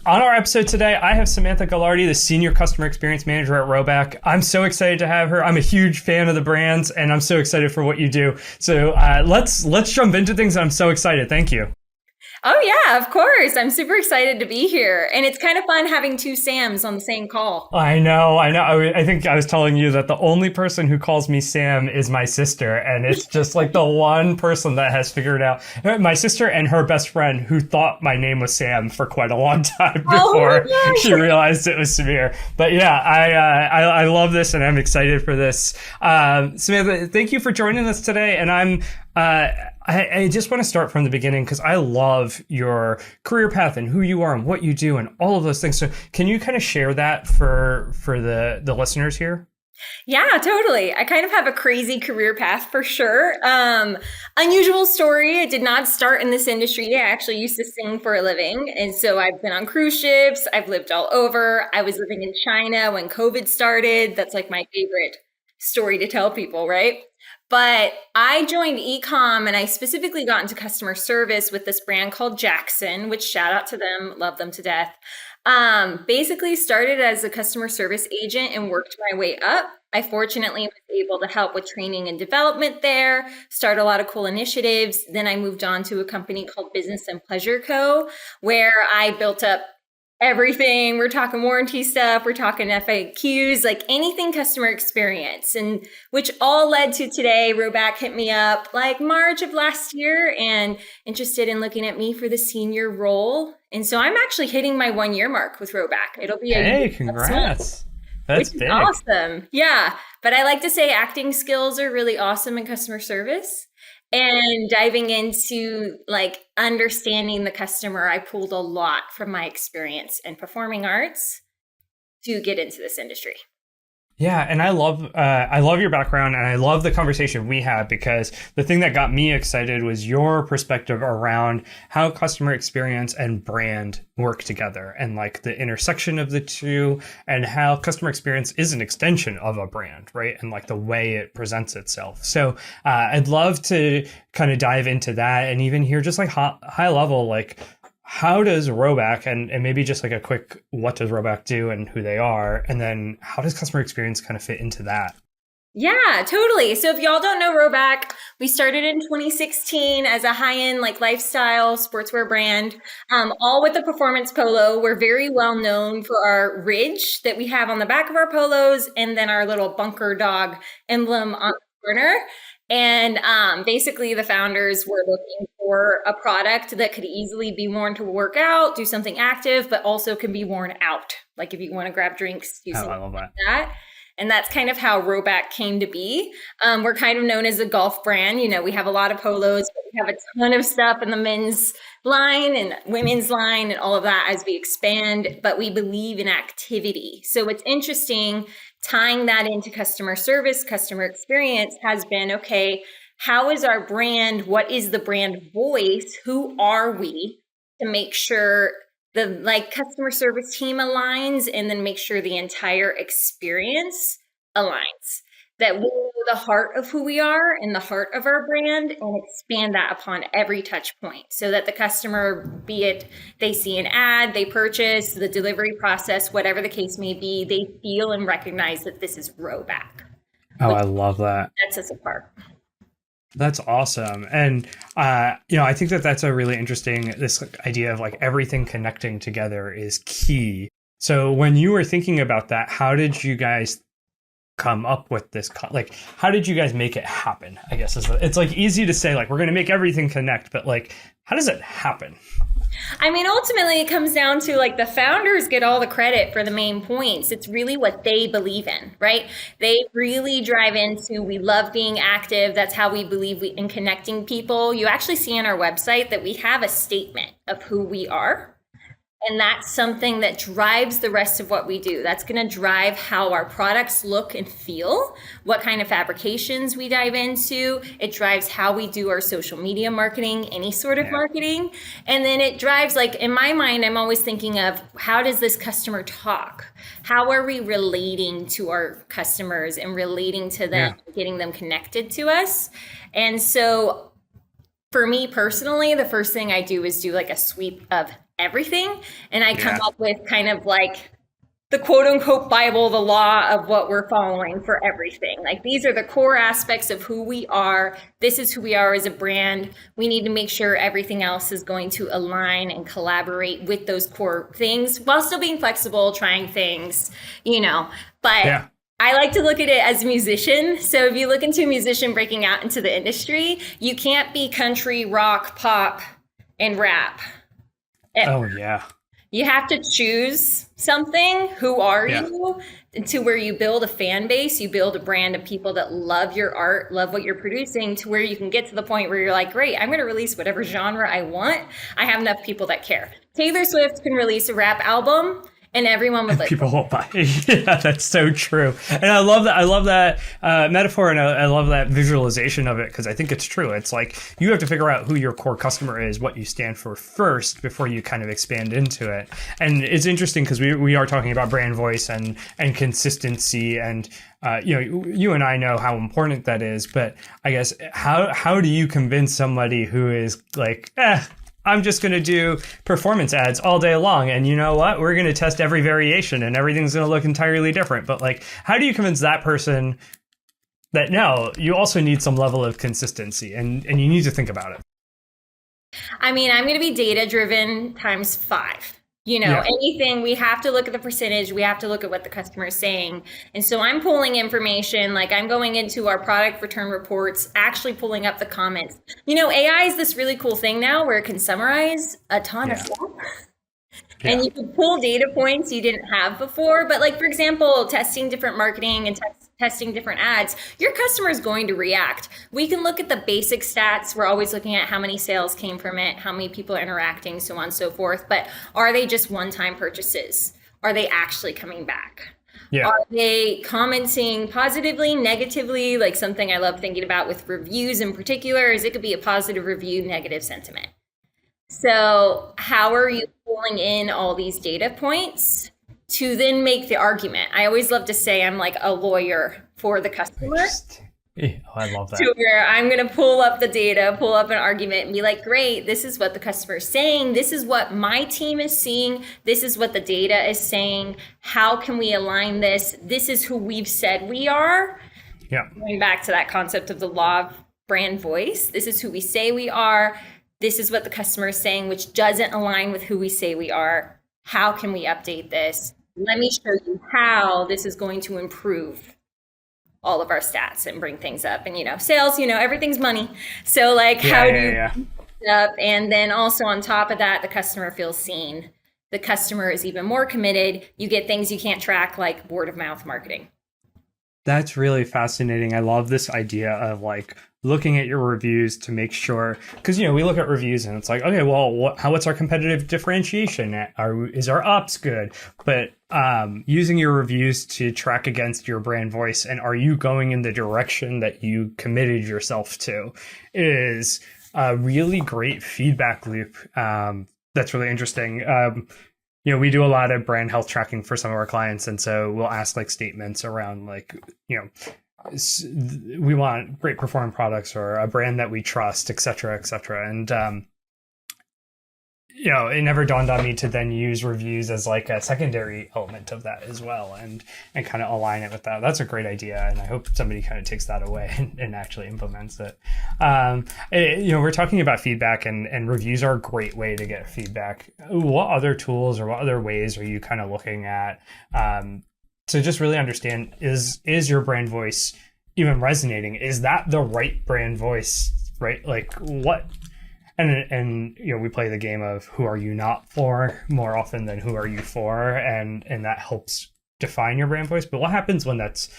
On our episode today, I have Samantha Gagliardi, the Senior Customer Experience Manager at Rhoback. I'm so excited to have her. I'm a huge fan of the brands, and I'm so excited for what you do. So let's jump into things. I'm so excited. Thank you. Oh yeah, of course. I'm super excited to be here. And it's kind of fun having two Sams on the same call. I know. I think I was telling you that the only person who calls me Sam is my sister. And it's just like the one person that has figured out. My sister and her best friend who thought my name was Sam for quite a long time before she realized it was Samir. But yeah, I love this and I'm excited for this. Samantha, thank you for joining us today. And I just want to start from the beginning because I love your career path and who you are and what you do and all of those things. So can you kind of share that for the listeners here? Yeah, totally. I kind of have a crazy career path for sure. Unusual story. I did not start in this industry. I actually used to sing for a living. And so I've been on cruise ships. I've lived all over. I was living in China when COVID started. That's like my favorite story to tell people, right? But I joined ecom and I specifically got into customer service with this brand called JAXXON, which shout out to them, love them to death. Basically started as a customer service agent and worked my way up. I fortunately was able to help with training and development there, start a lot of cool initiatives. Then I moved on to a company called Business and Pleasure Co., where I built up everything. We're talking warranty stuff. We're talking FAQs, like anything customer experience, and which all led to today. Rhoback hit me up like March of last year and interested in looking at me for the senior role. And so I'm actually hitting my 1 year mark with Rhoback. It'll be Hey, congrats. That's big. Awesome. Yeah. But I like to say acting skills are really awesome in customer service. And diving into like understanding the customer, I pulled a lot from my experience in performing arts to get into this industry. Yeah, and I love your background and I love the conversation we had because the thing that got me excited was your perspective around how customer experience and brand work together and like the intersection of the two and how customer experience is an extension of a brand, right? And like the way it presents itself. So I'd love to kind of dive into that and even hear just like high level, like how does Rhoback, and maybe just like a quick, what does Rhoback do and who they are, and then how does customer experience kind of fit into that? Yeah, totally. So if y'all don't know Rhoback, we started in 2016 as a high-end like lifestyle sportswear brand, all with the performance polo. We're very well known for our ridge that we have on the back of our polos and then our little bunker dog emblem on the corner. And basically the founders were looking for a product that could easily be worn to work out, do something active, but also can be worn out. Like if you want to grab drinks, do something like that. And that's kind of how Rhoback came to be. We're kind of known as a golf brand. You know, we have a lot of polos, but we have a ton of stuff in the men's line and women's line and all of that as we expand, but we believe in activity. So what's interesting, tying that into customer service, customer experience has been, okay, how is our brand? What is the brand voice? Who are we to make sure the like customer service team aligns and then make sure the entire experience aligns, that we know the heart of who we are and the heart of our brand and expand that upon every touch point so that the customer, be it they see an ad, they purchase, the delivery process, whatever the case may be, they feel and recognize that this is Rhoback. Oh, I love that. Sets us apart. That's awesome. And, I think that that's a really interesting, this idea of like everything connecting together is key. So when you were thinking about that, how did you guys come up with this? Like, how did you guys make it happen? I guess it's like easy to say, like, we're going to make everything connect, but like, how does it happen? I mean, ultimately, it comes down to like the founders get all the credit for the main points. It's really what they believe in, right? They really drive into, we love being active. That's how we believe in connecting people. You actually see on our website that we have a statement of who we are. And that's something that drives the rest of what we do. That's going to drive how our products look and feel, what kind of fabrications we dive into. It drives how we do our social media marketing, any sort of marketing. And then it drives, like in my mind, I'm always thinking of how does this customer talk? How are we relating to our customers and relating to them, getting them connected to us? And so for me personally, the first thing I do is do like a sweep of everything. And I come Yeah. up with kind of like the quote unquote Bible, the law of what we're following for everything. Like these are the core aspects of who we are. This is who we are as a brand. We need to make sure everything else is going to align and collaborate with those core things while still being flexible, trying things, you know. But Yeah. I like to look at it as a musician. So if you look into a musician breaking out into the industry, you can't be country, rock, pop, and rap. Oh, yeah. You have to choose something. Who are Yeah. you? To where you build a fan base, you build a brand of people that love your art, love what you're producing, to where you can get to the point where you're like, great, I'm going to release whatever genre I want. I have enough people that care. Taylor Swift can release a rap album and everyone would listen. People will buy. Yeah, that's so true. And I love that. I love that metaphor, and I love that visualization of it, because I think it's true. It's like you have to figure out who your core customer is, what you stand for first, before you kind of expand into it. And it's interesting because we are talking about brand voice and consistency, and you and I know how important that is. But I guess how do you convince somebody who is like, I'm just going to do performance ads all day long, and you know what? We're going to test every variation, and everything's going to look entirely different. But like, how do you convince that person that no, you also need some level of consistency, and you need to think about it? I mean, I'm going to be data driven times 5. Anything, we have to look at the percentage. We have to look at what the customer is saying. And so I'm pulling information, like I'm going into our product return reports, actually pulling up the comments. AI is this really cool thing now where it can summarize a ton of stuff. Yeah. And you can pull data points you didn't have before. But like, for example, testing different marketing and testing different ads, your customer is going to react. We can look at the basic stats. We're always looking at how many sales came from it, how many people are interacting, so on and so forth. But are they just one-time purchases? Are they actually coming back? Yeah. Are they commenting positively, negatively? Like something I love thinking about with reviews in particular is it could be a positive review, negative sentiment. So how are you pulling in all these data points to then make the argument? I always love to say I'm like a lawyer for the customer. I love that. To where I'm going to pull up the data, pull up an argument and be like, great, this is what the customer is saying. This is what my team is seeing. This is what the data is saying. How can we align this? This is who we've said we are. Yeah. Going back to that concept of the law of brand voice. This is who we say we are. This is what the customer is saying, which doesn't align with who we say we are. How can we update this? Let me show you how this is going to improve all of our stats and bring things up. And, sales, everything's money. So like, how do you it up? And then also on top of that, the customer feels seen. The customer is even more committed. You get things you can't track, like word of mouth marketing. That's really fascinating. I love this idea of like looking at your reviews to make sure, because we look at reviews and it's like, okay, well, what's our competitive differentiation? Is our ops good? But using your reviews to track against your brand voice, and are you going in the direction that you committed yourself to, is a really great feedback loop. That's really interesting. We do a lot of brand health tracking for some of our clients. And so we'll ask like statements around like, we want great performing products or a brand that we trust, et cetera, et cetera. And, it never dawned on me to then use reviews as like a secondary element of that as well, and kind of align it with that. That's a great idea. And I hope somebody kind of takes that away and actually implements it. We're talking about feedback, and reviews are a great way to get feedback. What other tools or what other ways are you kind of looking at to just really understand, is your brand voice even resonating? Is that the right brand voice, right? Like what? And we play the game of who are you not for more often than who are you for, and that helps define your brand voice. But what happens when that's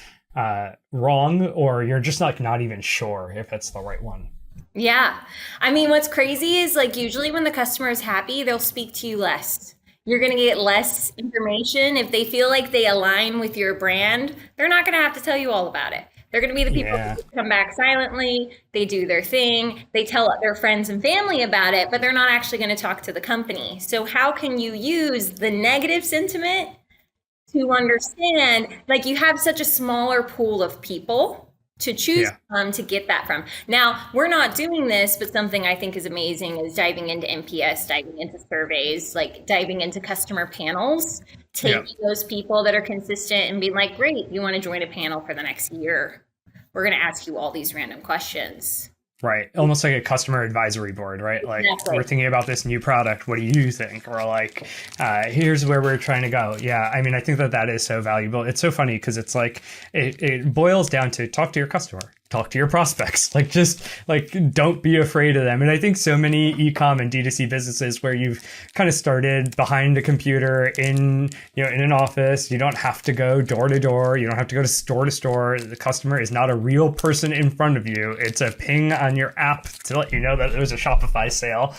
wrong, or you're just like not even sure if it's the right one? Yeah. I mean, what's crazy is like usually when the customer is happy, they'll speak to you less. You're going to get less information. If they feel like they align with your brand, they're not going to have to tell you all about it. They're going to be the people who come back silently. They do their thing. They tell their friends and family about it, but they're not actually going to talk to the company. So how can you use the negative sentiment to understand, like you have such a smaller pool of people to choose from to get that from. Now, we're not doing this, but something I think is amazing is diving into NPS, diving into surveys, like diving into customer panels, taking those people that are consistent and being like, great, you want to join a panel for the next year? We're going to ask you all these random questions. Right. Almost like a customer advisory board, right? Like, Exactly. we're thinking about this new product. What do you think? Or like, here's where we're trying to go. Yeah. I mean, I think that that is so valuable. It's so funny because it's like, it boils down to talk to your customer, talk to your prospects, like, just like, don't be afraid of them. And I think so many e-com and D2C businesses where you've kind of started behind a computer in, you know, in an office, you don't have to go door to door. You don't have to go to store. The customer is not a real person in front of you. It's a ping on your app to let you know that there's a Shopify sale.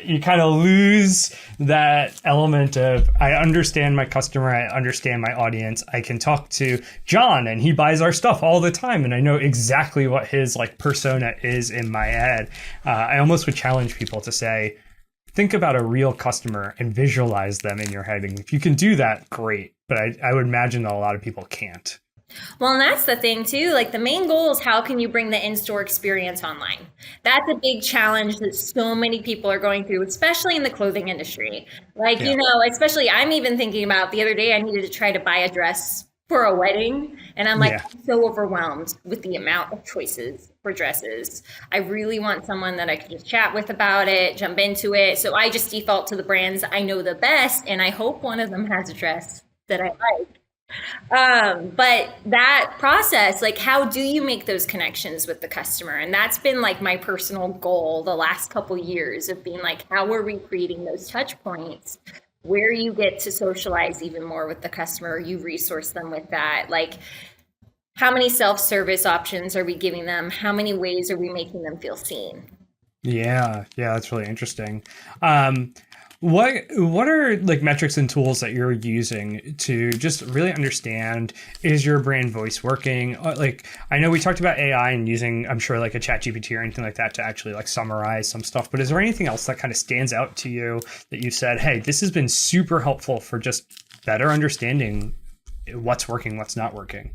You kind of lose that element of, I understand my customer, I understand my audience. I can talk to John and he buys our stuff all the time and I know exactly what his like persona is in my head. I almost would challenge people to say, think about a real customer and visualize them in your head. And if you can do that, great. But I would imagine that a lot of people can't. Well, and that's the thing too. Like the main goal is how can you bring the in-store experience online? That's a big challenge that so many people are going through, especially in the clothing industry. Like, you know, especially I'm even thinking about the other day, I needed to try to buy a dress for a wedding. And I'm like, I'm so overwhelmed with the amount of choices for dresses. I really want someone that I can just chat with about it, jump into it. So I just default to the brands I know the best. And I hope one of them has a dress that I like. But that process, like, how do you make those connections with the customer? And that's been like my personal goal the last couple years of being like, how are we creating those touch points where you get to socialize even more with the customer? You resource them with that. Like, how many self-service options are we giving them? How many ways are we making them feel seen? Yeah, that's really interesting. What are like metrics and tools that you're using to just really understand, is your brand voice working? Like, I know we talked about AI and using, I'm sure, like a chat GPT or anything like that to actually like summarize some stuff, but is there anything else that kind of stands out to you that you said, hey, this has been super helpful for just better understanding what's working, what's not working?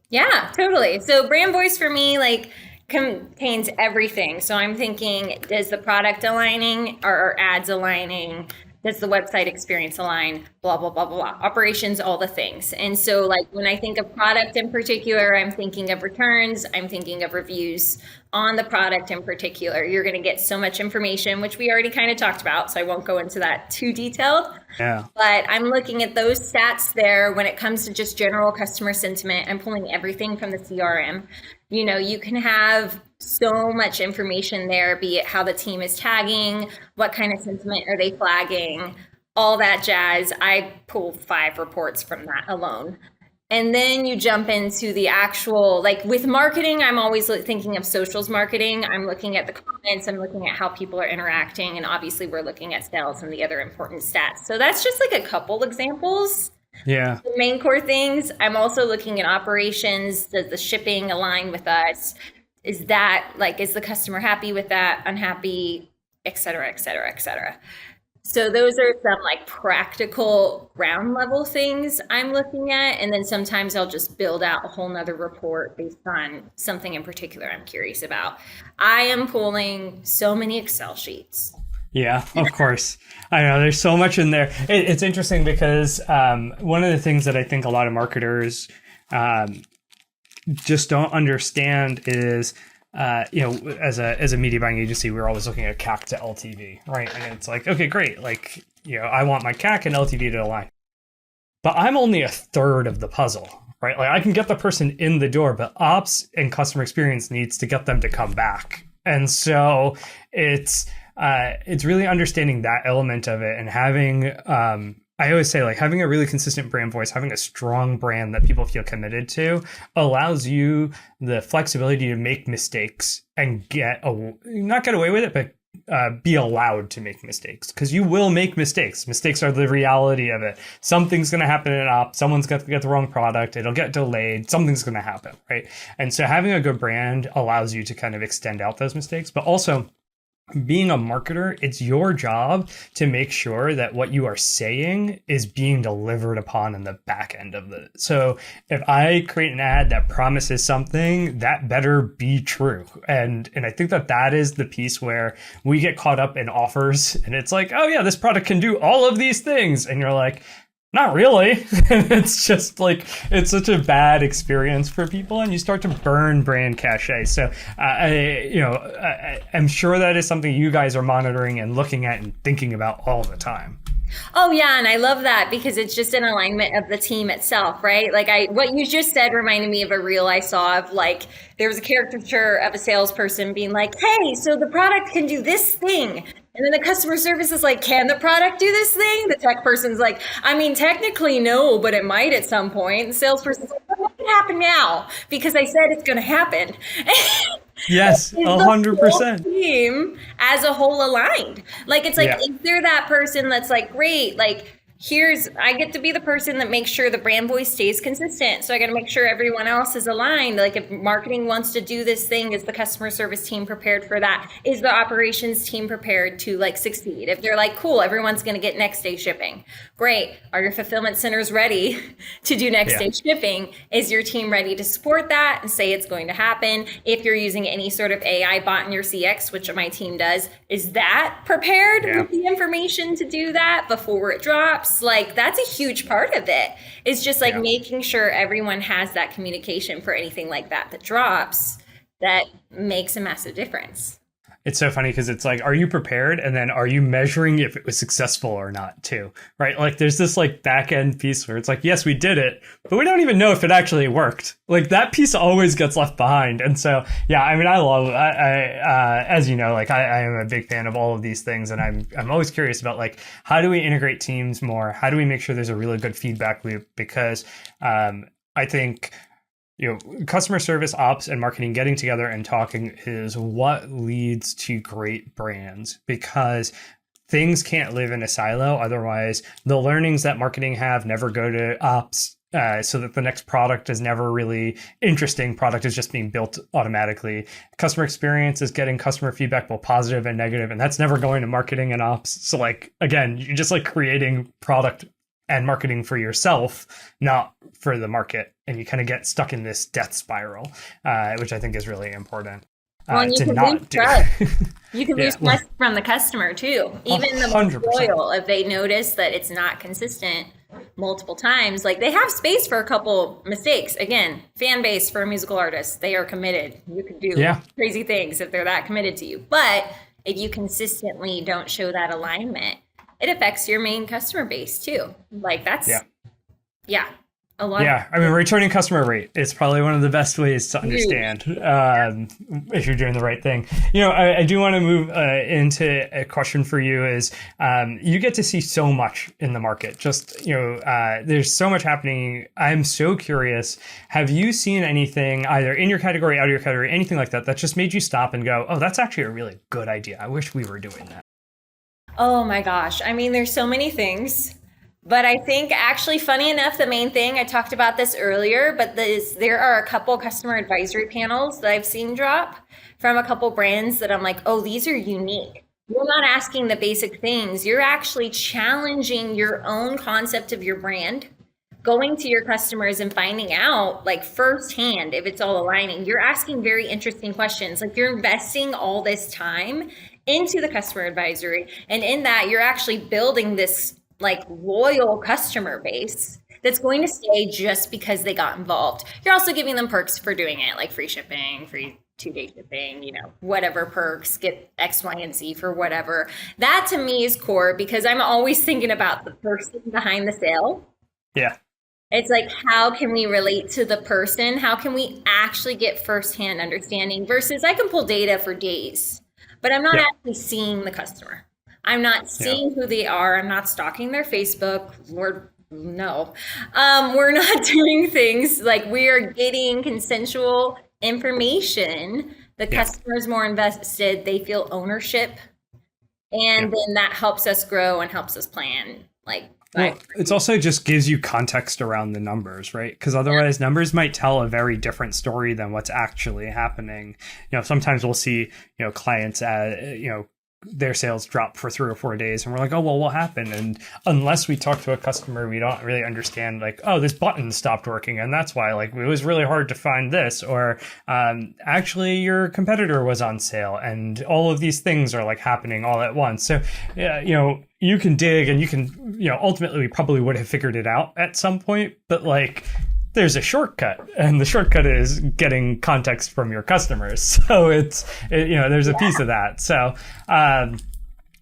Yeah, totally. So brand voice for me, like, contains everything. So I'm thinking, does the product aligning? Are ads aligning? Does the website experience align? Blah, blah, blah, blah, blah. Operations, all the things. And so like when I think of product in particular, I'm thinking of returns. I'm thinking of reviews on the product in particular. You're going to get so much information, which we already kind of talked about. So I won't go into that too detailed. Yeah. But I'm looking at those stats there when it comes to just general customer sentiment. I'm pulling everything from the CRM. You know, you can have so much information there, be it how the team is tagging, what kind of sentiment are they flagging, all that jazz. I pulled 5 reports from that alone. And then you jump into the actual, like with marketing, I'm always thinking of socials marketing. I'm looking at the comments, I'm looking at how people are interacting, and obviously we're looking at sales and the other important stats. So that's just like a couple examples. Yeah. The main core things. I'm also looking at operations. Does the shipping align with us? Is that like, is the customer happy with that, unhappy, et cetera, et cetera, et cetera. So those are some like practical ground level things I'm looking at. And then sometimes I'll just build out a whole nother report based on something in particular I'm curious about. I am pulling so many Excel sheets. Yeah, of course. I know there's so much in there. It's interesting because one of the things that I think a lot of marketers just don't understand is, you know, as a media buying agency, we're always looking at CAC to LTV, right? And it's like, okay, great. Like, you know, I want my CAC and LTV to align. But I'm only a third of the puzzle, right? Like I can get the person in the door, but ops and customer experience needs to get them to come back. And so it's really understanding that element of it and having, I always say like having a really consistent brand voice, having a strong brand that people feel committed to allows you the flexibility to make mistakes and not get away with it, but be allowed to make mistakes, because you will make mistakes. Mistakes are the reality of it. Something's going to happen in op. Someone's got to get the wrong product. It'll get delayed. Something's going to happen, right? And so having a good brand allows you to kind of extend out those mistakes, but also being a marketer, it's your job to make sure that what you are saying is being delivered upon in the back end of it. So if I create an ad that promises something, that better be true. And I think that is the piece where we get caught up in offers, and it's like, oh yeah, this product can do all of these things. And you're like, not really. It's just like, it's such a bad experience for people, and you start to burn brand cachet. So I'm sure that is something you guys are monitoring and looking at and thinking about all the time. Oh yeah, and I love that because it's just an alignment of the team itself, right? Like what you just said reminded me of a reel I saw of, like, there was a caricature of a salesperson being like, "Hey, so the product can do this thing." And then the customer service is like, "Can the product do this thing?" The tech person's like, "I mean, technically no, but it might at some point." The salesperson's like, "Well, what can happen now? Because I said it's going to happen." Yes, 100%. Team as a whole aligned. Like, it's like, Yeah. is there that person that's like, great, like, I get to be the person that makes sure the brand voice stays consistent. So I got to make sure everyone else is aligned. Like, if marketing wants to do this thing, is the customer service team prepared for that? Is the operations team prepared to, like, succeed? If they're like, cool, everyone's going to get next day shipping. Great. Are your fulfillment centers ready to do next day shipping? Is your team ready to support that and say it's going to happen? If you're using any sort of AI bot in your CX, which my team does, is that prepared with the information to do that before it drops? Like, that's a huge part of it. It's just like making sure everyone has that communication for anything like that drops, that makes a massive difference. It's so funny because it's like, are you prepared? And then are you measuring if it was successful or not too, right? Like, there's this like back end piece where it's like, yes, we did it, but we don't even know if it actually worked. Like, that piece always gets left behind. And so, yeah, I mean, as you know, like I am a big fan of all of these things, and I'm always curious about, like, how do we integrate teams more? How do we make sure there's a really good feedback loop? Because I think, customer service, ops, and marketing getting together and talking is what leads to great brands, because things can't live in a silo. Otherwise, the learnings that marketing have never go to ops, so that the next product is never really interesting. Product is just being built automatically. Customer experience is getting customer feedback, both positive and negative, and that's never going to marketing and ops. So, like, again, you're just like creating product and marketing for yourself, not for the market. And you kind of get stuck in this death spiral, which I think is really important. Well, you to can not lose do. trust. You can lose trust from the customer too. Even the most 100%. loyal, if they notice that it's not consistent multiple times, like, they have space for a couple mistakes. Again, fan base for a musical artist, they are committed. You can do crazy things if they're that committed to you. But if you consistently don't show that alignment, it affects your main customer base too. Like, that's a lot. Yeah, I mean, returning customer rate is probably one of the best ways to understand if you're doing the right thing. I do want to move into a question for you. Is you get to see so much in the market. Just, there's so much happening. I'm so curious. Have you seen anything either in your category, out of your category, anything like that just made you stop and go, oh, that's actually a really good idea. I wish we were doing that. Oh my gosh. I mean, there's so many things, but I think, actually, funny enough, the main thing, I talked about this earlier, but there are a couple customer advisory panels that I've seen drop from a couple brands that I'm like, oh, these are unique. You're not asking the basic things. You're actually challenging your own concept of your brand, going to your customers and finding out, like, firsthand if it's all aligning. You're asking very interesting questions. Like, you're investing all this time into the customer advisory, and in that, you're actually building this, like, loyal customer base that's going to stay just because they got involved. You're also giving them perks for doing it, like free shipping, free 2-day shipping, whatever perks, get X, Y, and Z for whatever. That to me is core, because I'm always thinking about the person behind the sale. Yeah. It's like, how can we relate to the person? How can we actually get firsthand understanding versus I can pull data for days, but I'm not actually seeing the customer. I'm not seeing who they are. I'm not stalking their Facebook. We're not doing things like, we are getting consensual information. The customer is more invested. They feel ownership. And then that helps us grow and helps us plan. Well, it also just gives you context around the numbers, right? Because otherwise numbers might tell a very different story than what's actually happening. Sometimes we'll see, clients, their sales drop for 3 or 4 days, and we're like, oh, well, what happened? And unless we talk to a customer, we don't really understand, like, oh, this button stopped working, and that's why, like, it was really hard to find this, or actually your competitor was on sale, and all of these things are like happening all at once. So, yeah, you can dig, and you can, ultimately we probably would have figured it out at some point, but like, there's a shortcut, and the shortcut is getting context from your customers. So there's a piece of that. So,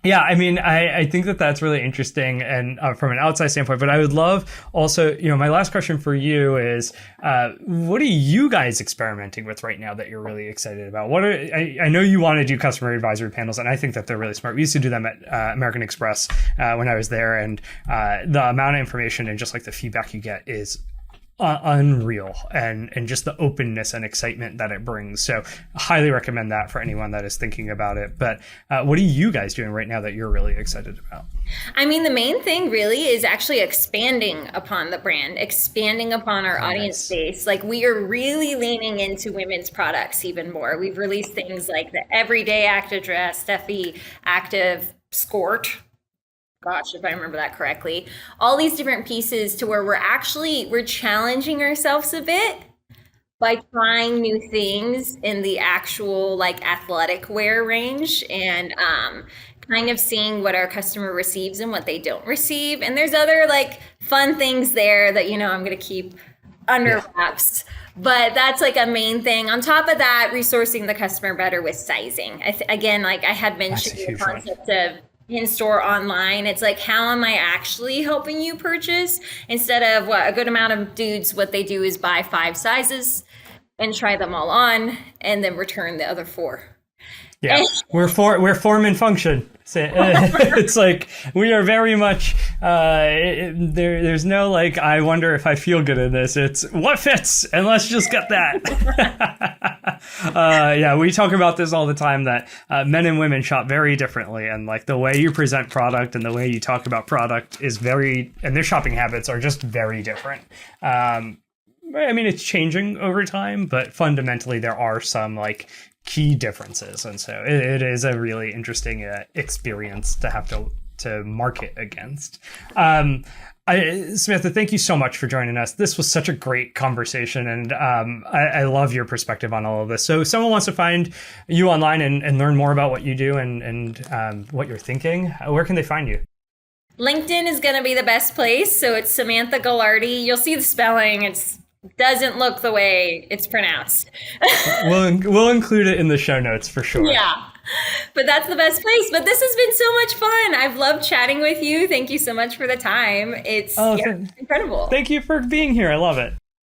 yeah, I mean, I think that's really interesting, and from an outside standpoint, but I would love also, my last question for you is, what are you guys experimenting with right now that you're really excited about? I know you want to do customer advisory panels, and I think that they're really smart. We used to do them at American Express when I was there, and the amount of information and just like the feedback you get is unreal, and just the openness and excitement that it brings. So highly recommend that for anyone that is thinking about it. But what are you guys doing right now that you're really excited about? I mean, the main thing really is actually expanding upon the brand, expanding upon our audience base. Like, we are really leaning into women's products even more. We've released things like the Everyday Active Dress, Steffi Active Skort. Gosh, if I remember that correctly, all these different pieces to where we're challenging ourselves a bit by trying new things in the actual like athletic wear range, and kind of seeing what our customer receives and what they don't receive. And there's other like fun things there that, I'm going to keep under wraps. But that's like a main thing. On top of that, resourcing the customer better with sizing. Again, like I had mentioned, the concept of in-store, online. It's like, how am I actually helping you purchase? Instead of what a good amount of dudes, what they do is buy 5 sizes and try them all on and then return the other 4. Yeah, we're form and function. It's like, we are very much, there's no like, I wonder if I feel good in this. It's what fits, and let's just get that. Yeah, we talk about this all the time, that men and women shop very differently, and like the way you present product and the way you talk about product is and their shopping habits are just very different. I mean, it's changing over time, but fundamentally there are some like key differences, and so it is a really interesting experience to have to market against. Samantha, thank you so much for joining us. This was such a great conversation, and I love your perspective on all of this. So if someone wants to find you online and learn more about what you do and what you're thinking, where can they find you? LinkedIn is going to be the best place. So it's Samantha Gagliardi. You'll see the spelling. It doesn't look the way it's pronounced. We'll include it in the show notes for sure. Yeah, but that's the best place. But this has been so much fun. I've loved chatting with you. Thank you so much for the time. It's incredible. Thank you for being here. I love it.